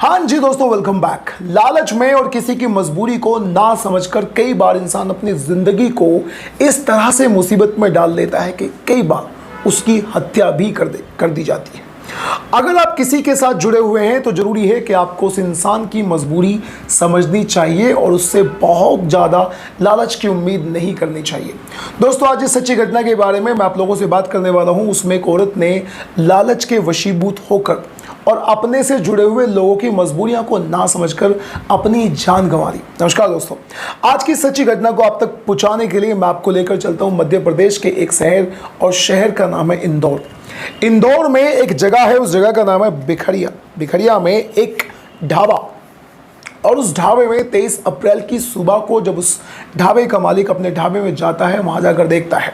हाँ जी दोस्तों, welcome back. लालच में और किसी की मजबूरी को ना समझकर कई बार इंसान अपनी जिंदगी को इस तरह से मुसीबत में डाल देता है कि कई बार उसकी हत्या भी कर दी जाती है। अगर आप किसी के साथ जुड़े हुए हैं तो जरूरी है कि आपको उस इंसान की मजबूरी समझनी चाहिए और उससे बहुत ज़्यादा लालच की उम्मीद नहीं करनी चाहिए। दोस्तों, आज इस सच्ची घटना के बारे में मैं आप लोगों से बात करने वाला हूं। उसमें एक औरत ने लालच के वशीभूत होकर और अपने से जुड़े हुए लोगों की मजबूरियां को ना समझकर अपनी जान गंवा दी। नमस्कार दोस्तों, आज की सच्ची घटना को आप तक पहुंचाने के लिए मैं आपको लेकर चलता हूं मध्य प्रदेश के एक शहर, और शहर का नाम है इंदौर। इंदौर में एक जगह है, उस जगह का नाम है बिखरिया। बिखरिया में एक ढाबा, और उस ढाबे में 23 अप्रैल की सुबह को जब उस ढाबे का मालिक अपने ढाबे में जाता है, वहां जाकर देखता है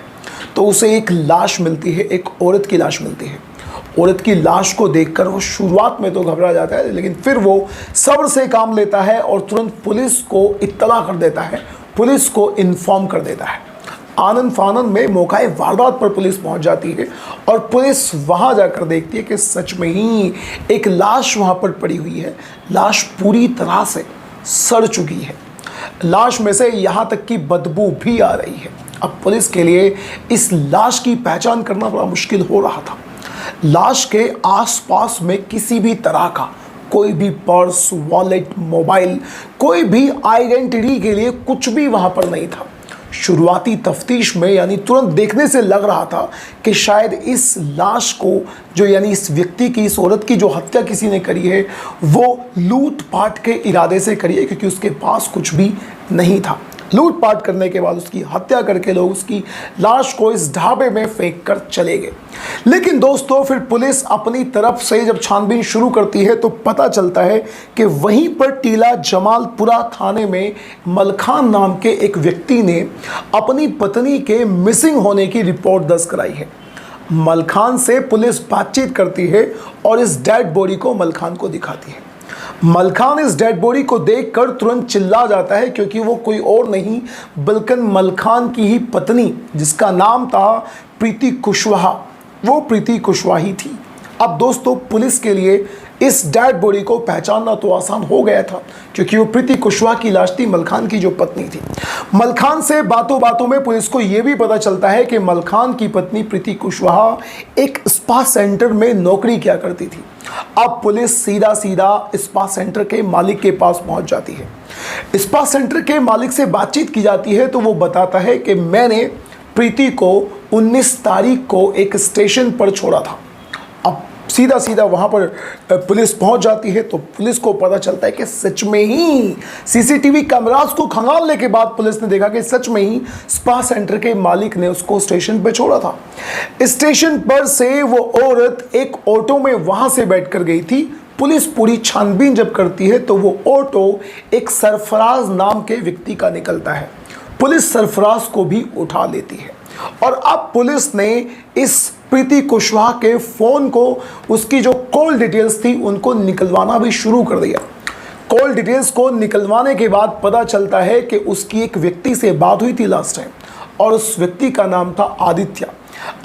तो उसे एक लाश मिलती है, एक औरत की लाश मिलती है। औरत की लाश को देखकर वो शुरुआत में तो घबरा जाता है, लेकिन फिर वो सब्र से काम लेता है और तुरंत पुलिस को इत्तला कर देता है, पुलिस को इन्फॉर्म कर देता है। आनंद फानंद में मौके वारदात पर पुलिस पहुंच जाती है और पुलिस वहां जाकर देखती है कि सच में ही एक लाश वहां पर पड़ी हुई है। लाश पूरी तरह से सड़ चुकी है, लाश में से यहां तक की बदबू भी आ रही है। अब पुलिस के लिए इस लाश की पहचान करना बड़ा मुश्किल हो रहा था। लाश के आसपास में किसी भी तरह का कोई भी पर्स, वॉलेट, मोबाइल, कोई भी आइडेंटिटी के लिए कुछ भी वहां पर नहीं था। शुरुआती तफ्तीश में यानी तुरंत देखने से लग रहा था कि शायद इस लाश को इस व्यक्ति की, इस औरत की जो हत्या किसी ने करी है वो लूटपाट के इरादे से करी है, क्योंकि उसके पास कुछ भी नहीं था। लूटपाट करने के बाद उसकी हत्या करके लोग उसकी लाश को इस ढाबे में फेंक कर चले गए। लेकिन दोस्तों, फिर पुलिस अपनी तरफ से जब छानबीन शुरू करती है तो पता चलता है कि वहीं पर टीला जमालपुरा थाने में मलखान नाम के एक व्यक्ति ने अपनी पत्नी के मिसिंग होने की रिपोर्ट दर्ज कराई है। मलखान से पुलिस बातचीत करती है और इस डेड बॉडी को मलखान को दिखाती है। मलखान इस डेड बॉडी को देखकर तुरंत चिल्ला जाता है, क्योंकि वो कोई और नहीं बल्कि मलखान की ही पत्नी, जिसका नाम था प्रीति कुशवाहा, वो प्रीति कुशवाहा ही थी। अब दोस्तों, पुलिस के लिए इस डेड बॉडी को पहचानना तो आसान हो गया था, क्योंकि वो प्रीति कुशवाहा की लाश थी, मलखान की जो पत्नी थी। मलखान से बातों बातों में पुलिस को यह भी पता चलता है कि मलखान की पत्नी प्रीति कुशवाहा एक स्पा सेंटर में नौकरी किया करती थी। अब पुलिस सीधा स्पा सेंटर के मालिक के पास पहुंच जाती है। स्पा सेंटर के मालिक से बातचीत की जाती है तो वो बताता है कि मैंने प्रीति को 19 तारीख को एक स्टेशन पर छोड़ा था। अब सीधा वहां पर पुलिस पहुंच जाती है तो पुलिस को पता चलता है कि सच में ही सीसीटीवी कैमरास को खंगालने के बाद पुलिस ने देखा कि सच में ही स्पा सेंटर के मालिक ने उसको स्टेशन पर छोड़ा था। स्टेशन पर से वो औरत एक ऑटो में वहां से बैठकर गई थी। पुलिस पूरी छानबीन जब करती है तो वो ऑटो एक सरफराज नाम के व्यक्ति का निकलता है। पुलिस सरफराज को भी उठा लेती है और अब पुलिस ने इस प्रीति कुशवाहा के फोन को, उसकी जो कॉल डिटेल्स थी उनको निकलवाना भी शुरू कर दिया। कॉल डिटेल्स को निकलवाने के बाद पता चलता है कि उसकी एक व्यक्ति से बात हुई थी लास्ट टाइम, और उस व्यक्ति का नाम था आदित्य।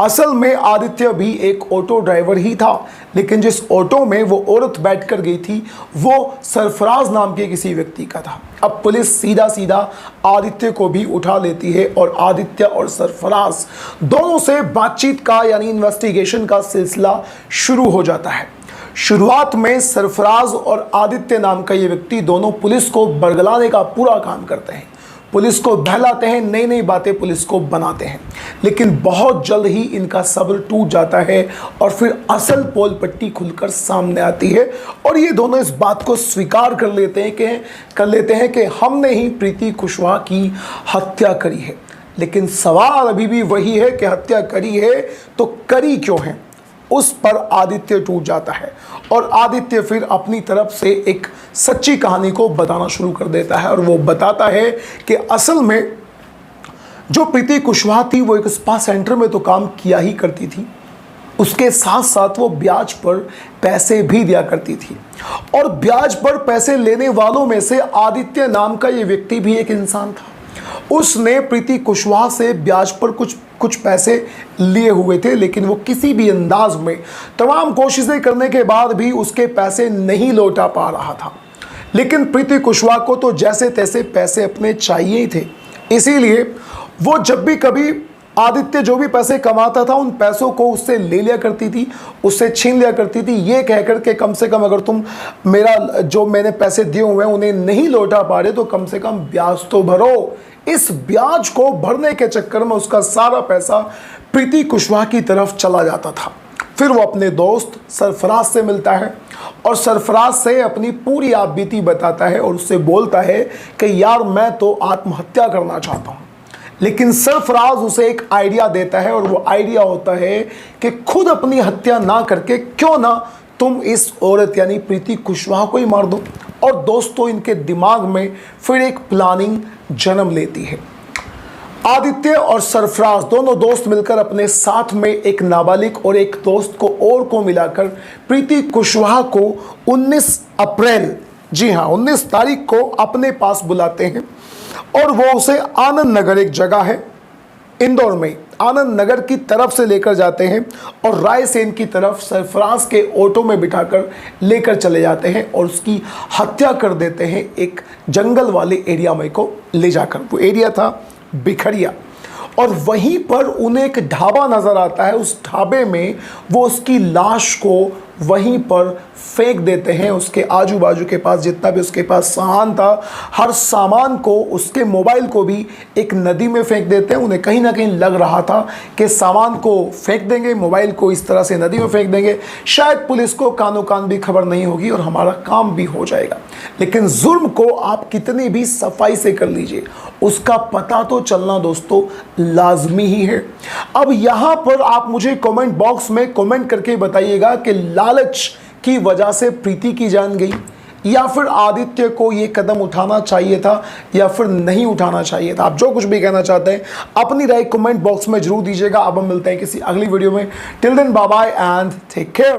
असल में आदित्य भी एक ऑटो ड्राइवर ही था, लेकिन जिस ऑटो में वो औरत बैठकर गई थी वो सरफराज नाम के किसी व्यक्ति का था। अब पुलिस सीधा आदित्य को भी उठा लेती है और आदित्य और सरफराज दोनों से बातचीत का यानी इन्वेस्टिगेशन का सिलसिला शुरू हो जाता है। शुरुआत में सरफराज और आदित्य नाम का ये व्यक्ति दोनों पुलिस को बरगलाने का पूरा काम करते हैं, पुलिस को बहलाते हैं, नई नई बातें पुलिस को बनाते हैं। लेकिन बहुत जल्द ही इनका सब्र टूट जाता है और फिर असल पोल पट्टी खुलकर सामने आती है और ये दोनों इस बात को स्वीकार कर लेते हैं कि हमने ही प्रीति कुशवाहा की हत्या करी है। लेकिन सवाल अभी भी वही है कि हत्या करी है तो करी क्यों है। उस पर आदित्य टूट जाता है और आदित्य फिर अपनी तरफ से एक सच्ची कहानी को बताना शुरू कर देता है, और वो बताता है कि असल में जो प्रीति कुशवाहा थी वो एक स्पा सेंटर में तो काम किया ही करती थी, उसके साथ साथ वो ब्याज पर पैसे भी दिया करती थी, और ब्याज पर पैसे लेने वालों में से आदित्य नाम का ये व्यक्ति भी एक इंसान था। उसने प्रीति कुशवाहा से ब्याज पर कुछ पैसे लिए हुए थे, लेकिन वो किसी भी अंदाज में तमाम कोशिशें करने के बाद भी उसके पैसे नहीं लौटा पा रहा था। लेकिन प्रीति कुशवाहा को तो जैसे तैसे पैसे अपने चाहिए ही थे, इसीलिए वो जब भी कभी आदित्य जो भी पैसे कमाता था उन पैसों को उससे ले लिया करती थी, उससे छीन लिया करती थी, ये कहकर के कम से कम अगर तुम मेरा जो मैंने पैसे दिए हुए हैं उन्हें नहीं लौटा पा रहे तो कम से कम ब्याज तो भरो। इस ब्याज को भरने के चक्कर में उसका सारा पैसा प्रीति कुशवाहा की तरफ चला जाता था। फिर वो अपने दोस्त सरफराज से मिलता है और सरफराज से अपनी पूरी आपबीती बताता है और उससे बोलता है कि यार मैं तो आत्महत्या करना चाहता हूँ। लेकिन सरफराज उसे एक आइडिया देता है और वो आइडिया होता है कि खुद अपनी हत्या ना करके क्यों ना तुम इस औरत यानी प्रीति कुशवाहा को ही मार दो। और दोस्तों इनके दिमाग में फिर एक प्लानिंग जन्म लेती है। आदित्य और सरफराज दोनों दोस्त मिलकर अपने साथ में एक नाबालिग और एक दोस्त को और को मिलाकर प्रीति कुशवाहा को 19 अप्रैल, जी हाँ 19 तारीख को अपने पास बुलाते हैं और वो उसे आनंद नगर, एक जगह है इंदौर में, आनंद नगर की तरफ से लेकर जाते हैं और रायसेन की तरफ सरफराज के ऑटो में बिठाकर लेकर चले जाते हैं और उसकी हत्या कर देते हैं एक जंगल वाले एरिया में को ले जाकर। वो एरिया था बिखरिया और वहीं पर उन्हें एक ढाबा नज़र आता है। उस ढाबे में वो उसकी लाश को वहीं पर फेंक देते हैं। उसके आजू बाजू के पास जितना भी उसके पास सामान था, हर सामान को, उसके मोबाइल को भी एक नदी में फेंक देते हैं। उन्हें कहीं ना कहीं लग रहा था कि सामान को फेंक देंगे, मोबाइल को इस तरह से नदी में फेंक देंगे, शायद पुलिस को कानो कान भी खबर नहीं होगी और हमारा काम भी हो जाएगा। लेकिन जुर्म को आप कितनी भी सफाई से कर लीजिए, उसका पता तो चलना दोस्तों लाजमी ही है। अब यहाँ पर आप मुझे कमेंट बॉक्स में कमेंट करके बताइएगा कि लालच की वजह से प्रीति की जान गई या फिर आदित्य को ये कदम उठाना चाहिए था या फिर नहीं उठाना चाहिए था। आप जो कुछ भी कहना चाहते हैं अपनी राय कमेंट बॉक्स में जरूर दीजिएगा। अब हम मिलते हैं किसी अगली वीडियो में। Till then bye bye and take care.